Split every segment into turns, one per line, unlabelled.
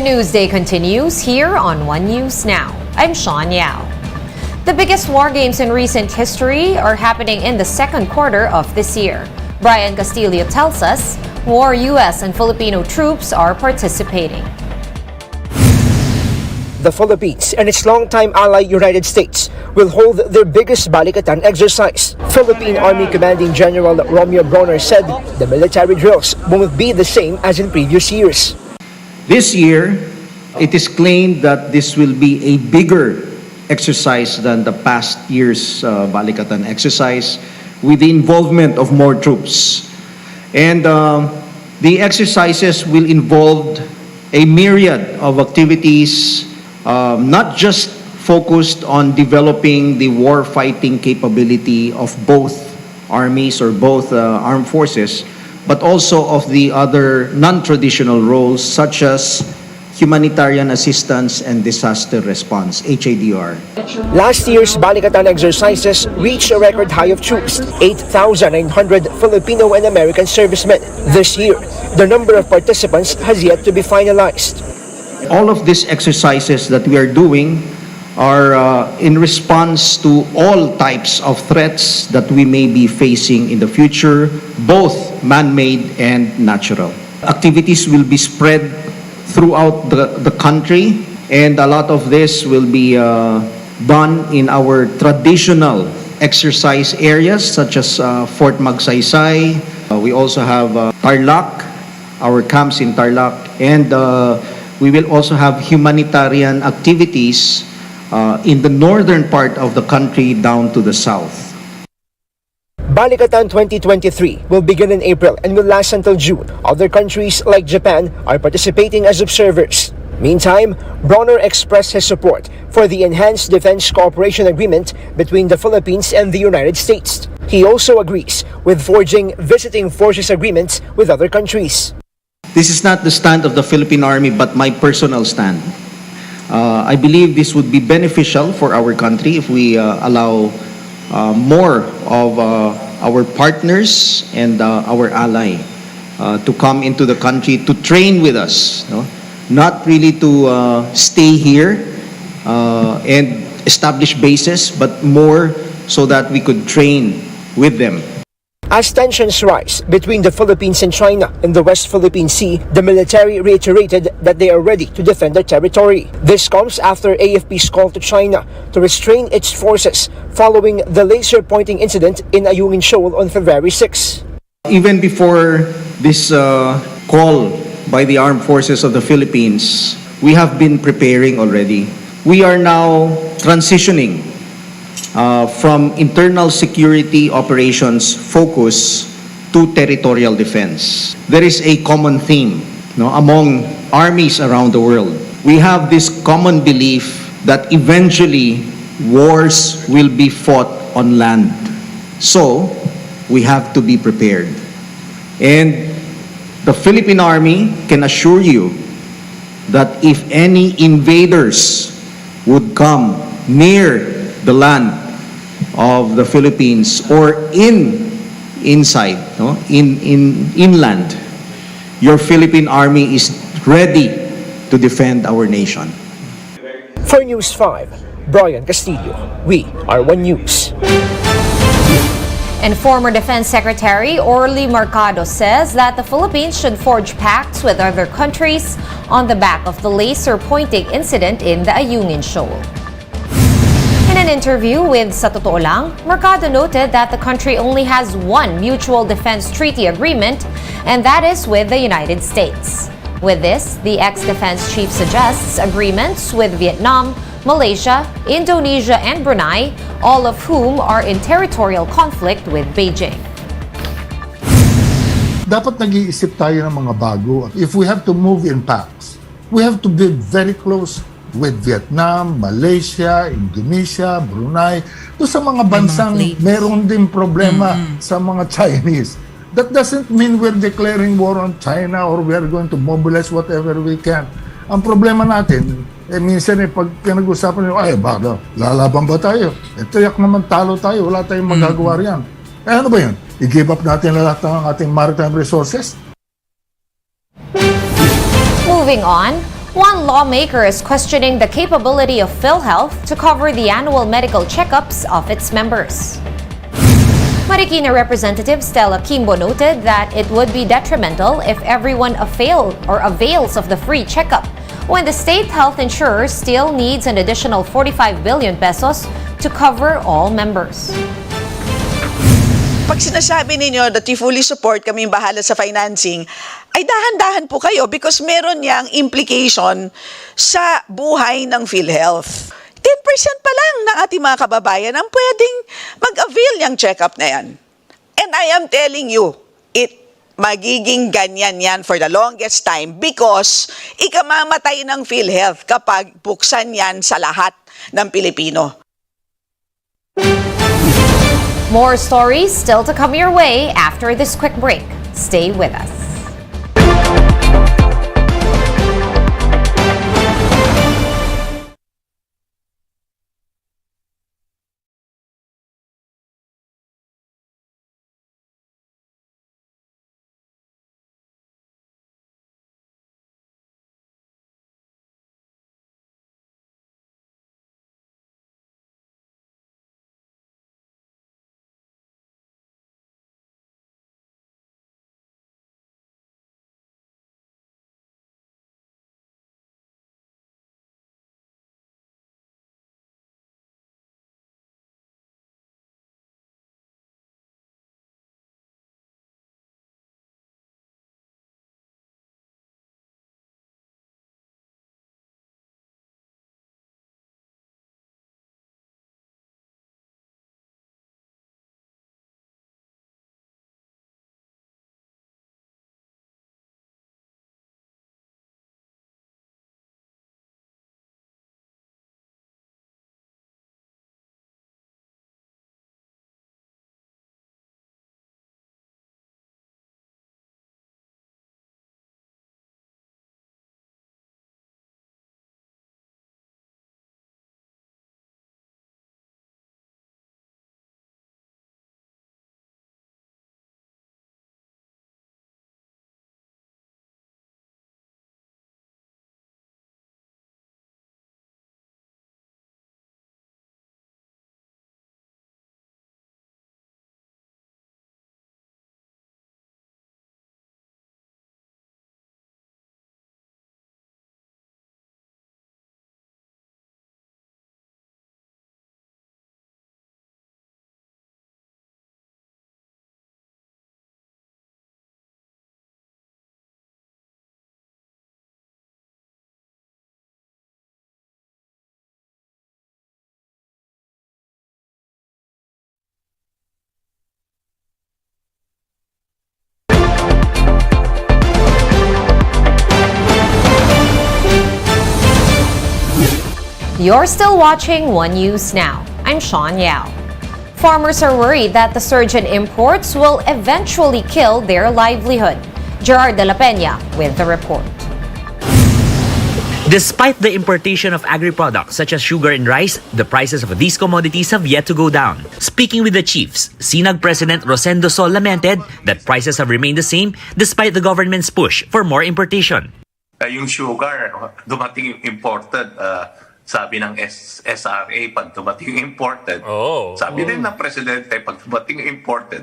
The Newsday continues here on One News Now. I'm Sean Yao. The biggest war games in recent history are happening in the second quarter of this year. Brian Castillo tells us more U.S. and Filipino troops are participating.
The Philippines and its longtime ally United States will hold their biggest Balikatan exercise. Philippine Army Commanding General Romeo Bronner said the military drills won't be the same as in previous years.
This year, it is claimed that this will be a bigger exercise than the past year's Balikatan exercise with the involvement of more troops. And the exercises will involve a myriad of activities, not just focused on developing the war-fighting capability of both armies or both armed forces, but also of the other non-traditional roles such as humanitarian assistance and disaster response, HADR.
Last year's Balikatan exercises reached a record high of troops, 8,900 Filipino and American servicemen. This year, the number of participants has yet to be finalized.
All of these exercises that we are doing are in response to all types of threats that we may be facing in the future, both man-made and natural. Activities will be spread throughout the country, and a lot of this will be done in our traditional exercise areas such as Fort Magsaysay. We also have Tarlac, our camps in Tarlac, and we will also have humanitarian activities in the northern part of the country down to the south.
Balikatan 2023 will begin in April and will last until June. Other countries like Japan are participating as observers. Meantime, Bronner expressed his support for the Enhanced Defense Cooperation Agreement between the Philippines and the United States. He also agrees with forging visiting forces agreements with other countries.
This is not the stand of the Philippine Army, but my personal stand. I believe this would be beneficial for our country if we allow more of our partners and our ally to come into the country to train with us. No? Not really to stay here and establish bases, but more so that we could train with them.
As tensions rise between the Philippines and China in the West Philippine Sea, the military reiterated that they are ready to defend their territory. This comes after AFP's call to China to restrain its forces following the laser-pointing incident in Ayungin Shoal on February 6.
Even before this call by the armed forces of the Philippines, we have been preparing already. We are now transitioning from internal security operations focus to territorial defense. There is a common theme among armies around the world. We have this common belief that eventually wars will be fought on land. So, we have to be prepared. And the Philippine Army can assure you that if any invaders would come near the land of the Philippines or inside, inland, your Philippine Army is ready to defend our nation.
For News 5, Brian Castillo, we are One News.
And former Defense Secretary Orly Mercado says that the Philippines should forge pacts with other countries on the back of the laser-pointing incident in the Ayungin Shoal. In an interview with Sa Totoo Lang, Mercado noted that the country only has one mutual defense treaty agreement, and that is with the United States. With this, the ex-defense chief suggests agreements with Vietnam, Malaysia, Indonesia, and Brunei, all of whom are in territorial conflict with Beijing.
Dapat nag-iisip tayo ng mga bago. If we have to move in pacts, we have to be very close with Vietnam, Malaysia, Indonesia, Brunei, to sa mga bansang meron din problema sa mga Chinese. That doesn't mean we're declaring war on China or we're going to mobilize whatever we can. Ang problema natin, minsan pag pinag-usapan nyo, baka lalaban ba tayo? Tiyak naman talo tayo, wala tayong magagawa riyan. Ano ba yun? I-give up natin lahat ng ating maritime resources?
Moving on, One lawmaker is questioning the capability of PhilHealth to cover the annual medical checkups of its members. Marikina Representative Stella Kimbo noted that it would be detrimental if everyone avails of the free checkup when the state health insurer still needs an additional 45 billion pesos to cover all members.
Pag sinasabi ninyo that you fully support, kaming bahala sa financing, ay dahan-dahan po kayo because meron niyang implication sa buhay ng PhilHealth. 10% pa lang ng ating mga kababayan ang pwedeng mag-avail niyang check-up na yan. And I am telling you, magiging ganyan yan for the longest time because ikamamatay ng PhilHealth kapag buksan yan sa lahat ng Pilipino.
More stories still to come your way after this quick break. Stay with us. You're still watching One News Now. I'm Sean Yao. Farmers are worried that the surge in imports will eventually kill their livelihood. Gerard de la Peña with the report.
Despite the importation of agri-products such as sugar and rice, the prices of these commodities have yet to go down. Speaking with the chiefs, SINAG President Rosendo Sol lamented that prices have remained the same despite the government's push for more importation.
Yung sugar, dumating yung imported, sabi ng SRA, pag dumating yung imported, sabi din ng presidente, pag dumating yung imported,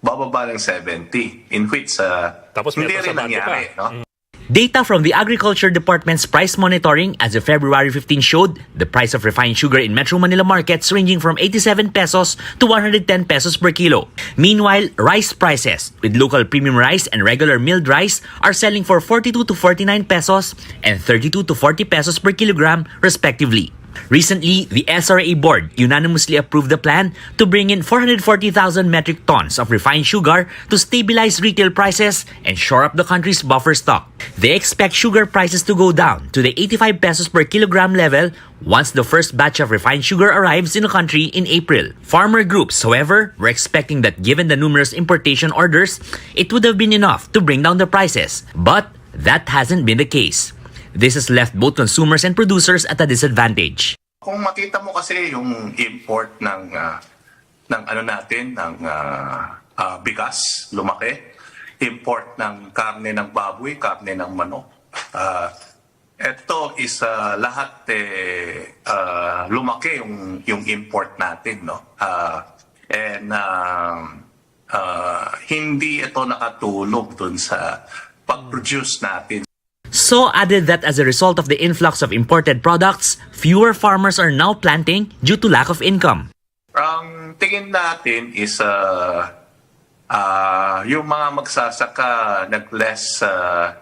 bababa ng 70, in which hindi rin nangyari. No?
Data from the Agriculture Department's price monitoring as of February 15 showed the price of refined sugar in Metro Manila markets ranging from 87 pesos to 110 pesos per kilo. Meanwhile, rice prices with local premium rice and regular milled rice are selling for 42 to 49 pesos and 32 to 40 pesos per kilogram respectively. Recently, the SRA board unanimously approved the plan to bring in 440,000 metric tons of refined sugar to stabilize retail prices and shore up the country's buffer stock. They expect sugar prices to go down to the 85 pesos per kilogram level once the first batch of refined sugar arrives in the country in April. Farmer groups, however, were expecting that given the numerous importation orders, it would have been enough to bring down the prices. But that hasn't been the case. This has left both consumers and producers at a disadvantage.
Kung makita mo kasi yung import ng bigas, lumaki. Import ng karne ng baboy, karne ng manok. Ito is lahat lumaki yung import natin, no? Hindi ito nakatulog dun sa pag-produce natin.
So added that as a result of the influx of imported products, fewer farmers are now planting due to lack of income.
Ang tingin natin is yung mga magsasaka nag-less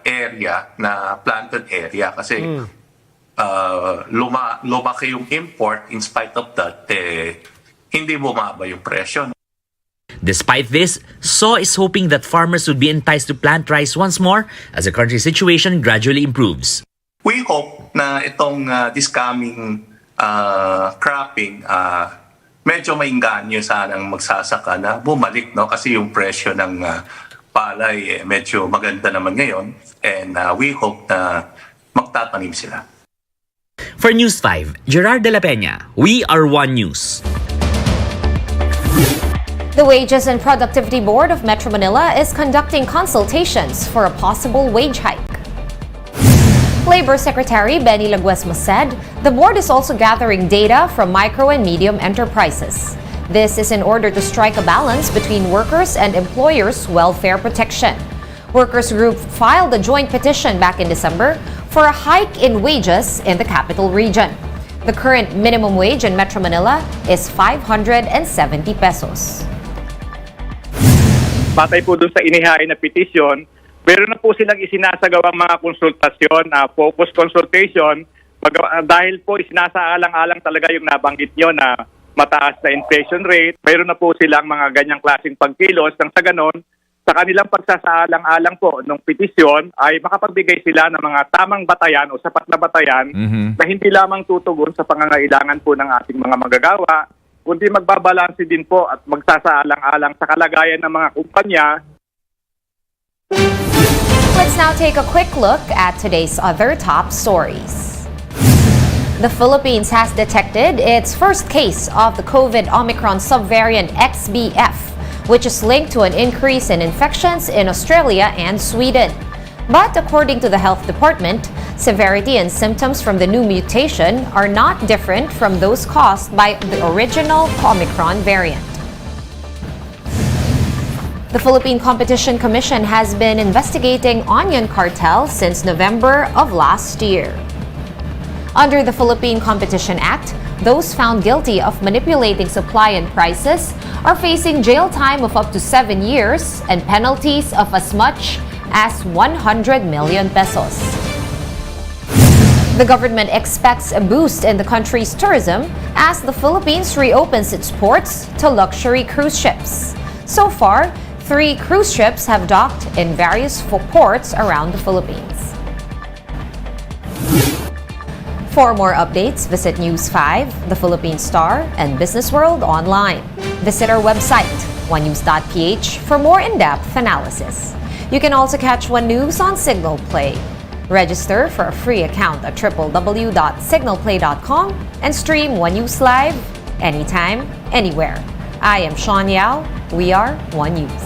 area na planted area kasi lumaki yung import. In spite of that, hindi bumaba yung presyo.
Despite this, So is hoping that farmers would be enticed to plant rice once more as the country's situation gradually improves.
We hope na itong this coming cropping, medyo mainganyo sanang magsasaka na bumalik, no? Kasi yung presyo ng palay medyo maganda naman ngayon, and we hope na magtatanim sila.
For News 5, Gerard de la Peña, We Are One News.
The Wages and Productivity Board of Metro Manila is conducting consultations for a possible wage hike. Labor Secretary Benny Laguesma said the board is also gathering data from micro and medium enterprises. This is in order to strike a balance between workers' and employers' welfare protection. Workers Group filed a joint petition back in December for a hike in wages in the capital region. The current minimum wage in Metro Manila is 570 pesos.
Batay po doon sa inihain na petisyon, meron na po silang isinasagawang mga konsultasyon, focus consultation, dahil po isinasaalang-alang talaga yung nabanggit nyo na mataas na inflation rate. Meron na po silang mga ganyang klaseng pagkilos. Nang sa ganon, sa kanilang pagsasaalang-alang po ng petisyon ay makapagbigay sila ng mga tamang batayan o sapat na batayan na hindi lamang tutugon sa pangangailangan po ng ating mga manggagawa, kundi magbabalanse din po at magsasaalang-alang sa kalagayan ng mga kumpanya.
Let's now take a quick look at today's other top stories. The Philippines has detected its first case of the COVID Omicron subvariant XBF, which is linked to an increase in infections in Australia and Sweden. But according to the Health Department, severity and symptoms from the new mutation are not different from those caused by the original Omicron variant. The Philippine Competition Commission has been investigating onion cartel since November of last year. Under the Philippine Competition Act, those found guilty of manipulating supply and prices are facing jail time of up to 7 years and penalties of as much as 100 million pesos. The government expects a boost in the country's tourism as the Philippines reopens its ports to luxury cruise ships. So far, 3 cruise ships have docked in various ports around the Philippines. For more updates, visit News 5, The Philippine Star, and Business World online. Visit our website, onenews.ph, for more in-depth analysis. You can also catch One News on Signal Play. Register for a free account at www.signalplay.com and stream One News live anytime, anywhere. I am Sean Yao. We are One News.